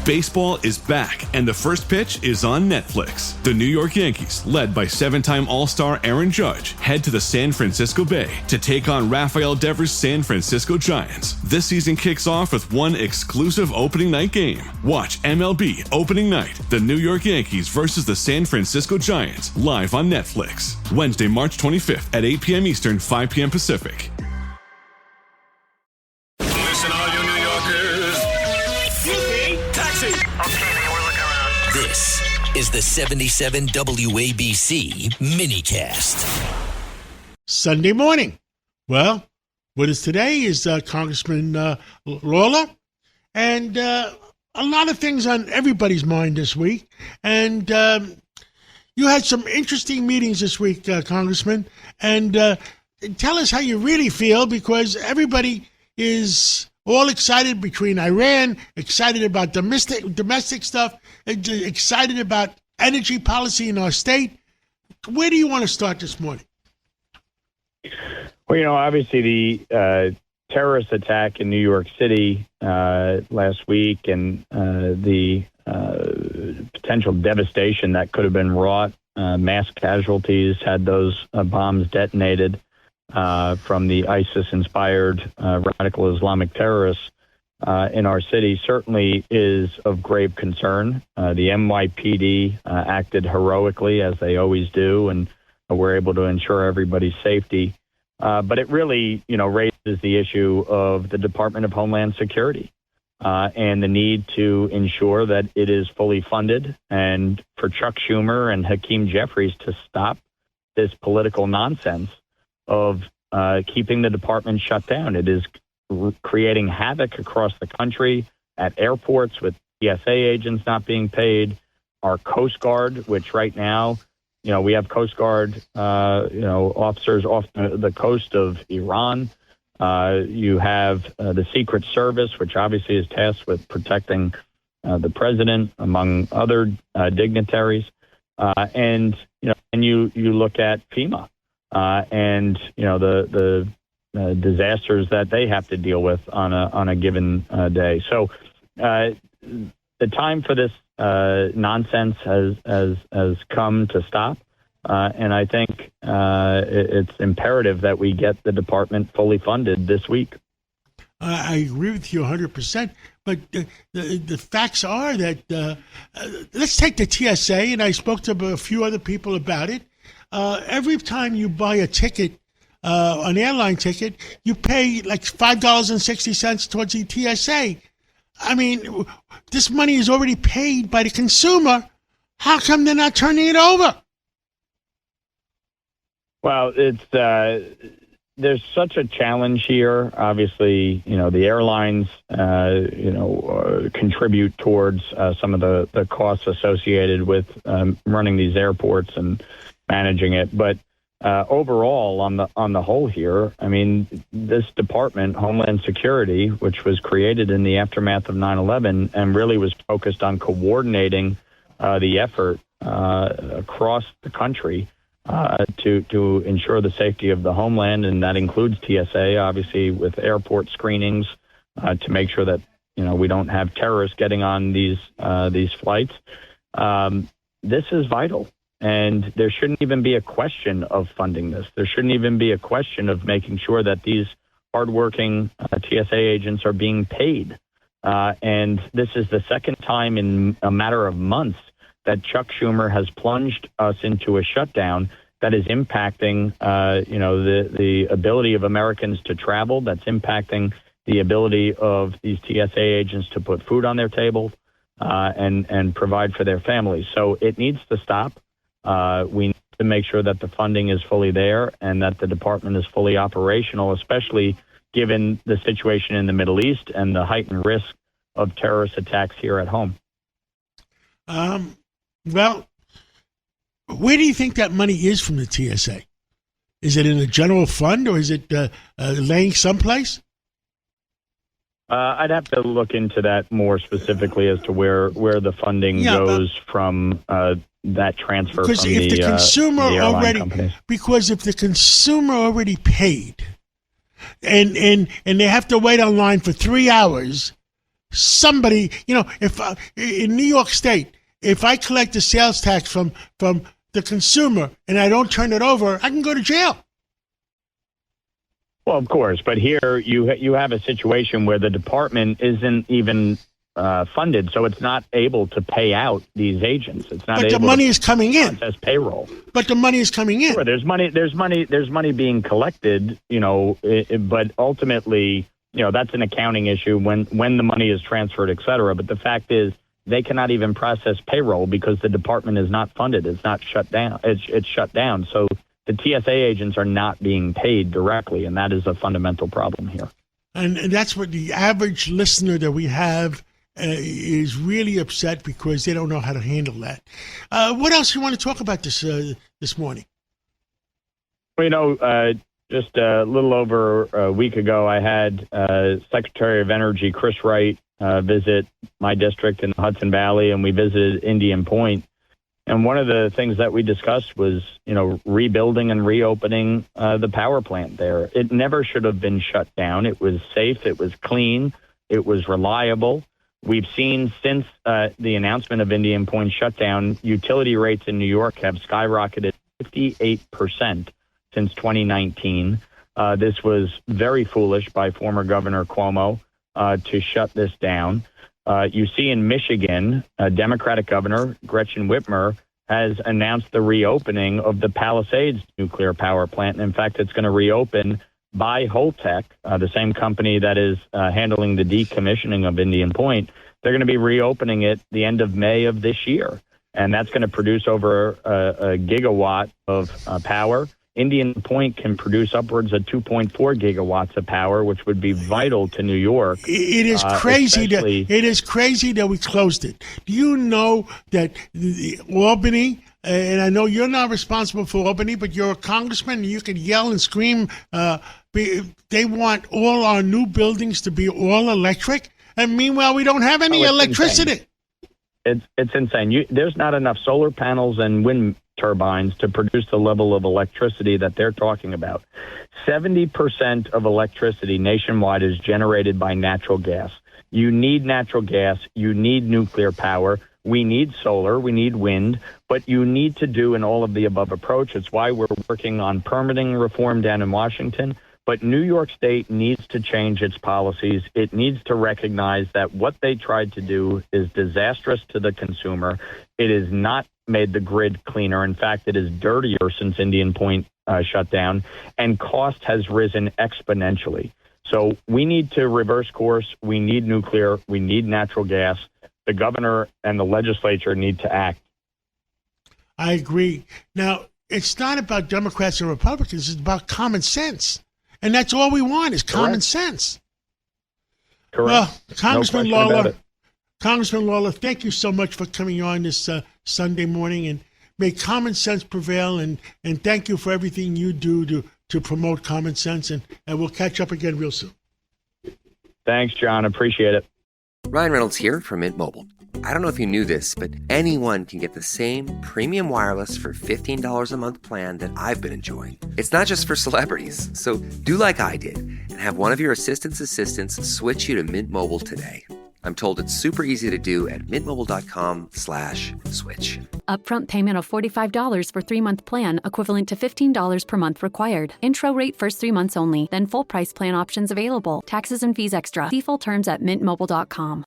Baseball is back, and the first pitch is on Netflix. The New York Yankees, led by seven-time All-Star Aaron Judge, head to the San Francisco Bay to take on Rafael Devers' San Francisco Giants. This season kicks off with one exclusive opening night game. Watch MLB Opening Night, the New York Yankees versus the San Francisco Giants, live on Netflix. Wednesday, March 25th at 8 p.m. Eastern, 5 p.m. Pacific. Listen, all you New Yorkers. Excuse me, taxi. Okay, we're looking around. This is the 77 WABC minicast. Sunday morning. Well, with us today is Congressman Lawler, and a lot of things on everybody's mind this week. And you had some interesting meetings this week, Congressman, and tell us how you really feel, because everybody is all excited between Iran, excited about domestic stuff, excited about energy policy in our state. Where do you want to start this morning? Well, obviously the terrorist attack in New York City last week and the potential devastation that could have been wrought, mass casualties had those bombs detonated from the ISIS-inspired radical Islamic terrorists in our city certainly is of grave concern. The NYPD acted heroically, as they always do, and were able to ensure everybody's safety. But it really, raises the issue of the Department of Homeland Security and the need to ensure that it is fully funded, and for Chuck Schumer and Hakeem Jeffries to stop this political nonsense of keeping the department shut down. It is creating havoc across the country at airports with TSA agents not being paid, our Coast Guard, which right now, we have Coast Guard, officers off the coast of Iran. You have the Secret Service, which obviously is tasked with protecting the president, among other dignitaries. And you look at FEMA and, the disasters that they have to deal with on a given day. So the time for this nonsense has come to stop. And I think it's imperative that we get the department fully funded this week. I agree with you 100%. But the facts are that, let's take the TSA, and I spoke to a few other people about it. Every time you buy a ticket, an airline ticket, you pay like $5.60 towards the TSA. I mean, this money is already paid by the consumer. How come they're not turning it over? Well, there's such a challenge here. Obviously, the airlines, contribute towards some of the costs associated with running these airports and managing it. But overall, on the whole here, I mean, this department, Homeland Security, which was created in the aftermath of 9/11 and really was focused on coordinating the effort across the country to ensure the safety of the homeland, and that includes TSA, obviously, with airport screenings to make sure that we don't have terrorists getting on these flights. This is vital. And there shouldn't even be a question of funding this. There shouldn't even be a question of making sure that these hardworking TSA agents are being paid. And this is the second time in a matter of months that Chuck Schumer has plunged us into a shutdown that is impacting, the ability of Americans to travel. That's impacting the ability of these TSA agents to put food on their table and provide for their families. So it needs to stop. We need to make sure that the funding is fully there and that the department is fully operational, especially given the situation in the Middle East and the heightened risk of terrorist attacks here at home. Well, where do you think that money is from the TSA? Is it in a general fund, or is it laying someplace? I'd have to look into that more specifically as to where the funding goes from that transfer from the consumer already, because if the consumer already paid and they have to wait online for 3 hours somebody, if in New York State, if I collect a sales tax from the consumer and I don't turn it over, I can go to jail. Well, of course, but here you have a situation where the department isn't even funded, so it's not able to pay out these agents. It's not. But the money is coming in. As payroll. But the money is coming in. Sure, there's money being collected. But ultimately, that's an accounting issue when the money is transferred, et cetera. But the fact is, they cannot even process payroll because the department is not funded. It's not shut down. It's shut down. So the TSA agents are not being paid directly, and that is a fundamental problem here. And that's what the average listener that we have is really upset because they don't know how to handle that. What else you want to talk about this morning? Well, just a little over a week ago, I had Secretary of Energy Chris Wright visit my district in the Hudson Valley, and we visited Indian Point. And one of the things that we discussed was, rebuilding and reopening the power plant there. It never should have been shut down. It was safe. It was clean. It was reliable. We've seen since the announcement of Indian Point shutdown, utility rates in New York have skyrocketed 58% since 2019. This was very foolish by former Governor Cuomo to shut this down. You see in Michigan, Democratic Governor Gretchen Whitmer has announced the reopening of the Palisades nuclear power plant. And in fact, it's going to reopen by Holtec, the same company that is handling the decommissioning of Indian Point. They're going to be reopening it the end of May of this year. And that's going to produce over a gigawatt of power. Indian Point can produce upwards of 2.4 gigawatts of power, which would be vital to New York. It is crazy that we closed it. Do you know that Albany, and I know you're not responsible for Albany, but you're a congressman and you can yell and scream. They want all our new buildings to be all electric. And meanwhile, we don't have any electricity. It's insane. There's not enough solar panels and wind turbines to produce the level of electricity that they're talking about. 70% of electricity nationwide is generated by natural gas. You need natural gas. You need nuclear power. We need solar. We need wind. But you need to do an all of the above approach. It's why we're working on permitting reform down in Washington. But New York State needs to change its policies. It needs to recognize that what they tried to do is disastrous to the consumer. It has not made the grid cleaner. In fact, it is dirtier since Indian Point shut down, and cost has risen exponentially. So we need to reverse course. We need nuclear. We need natural gas. The governor and the legislature need to act. I agree. Now, it's not about Democrats and Republicans. It's about common sense. And that's all we want is common sense. Correct. Well, Congressman Lawler, thank you so much for coming on this Sunday morning, and may common sense prevail. And thank you for everything you do to promote common sense. And we'll catch up again real soon. Thanks, John. Appreciate it. Ryan Reynolds here from Mint Mobile. I don't know if you knew this, but anyone can get the same premium wireless for $15 a month plan that I've been enjoying. It's not just for celebrities. So do like I did and have one of your assistants switch you to Mint Mobile today. I'm told it's super easy to do at mintmobile.com/switch. Upfront payment of $45 for 3-month plan, equivalent to $15 per month required. Intro rate first 3 months only, then full price plan options available. Taxes and fees extra. See full terms at mintmobile.com.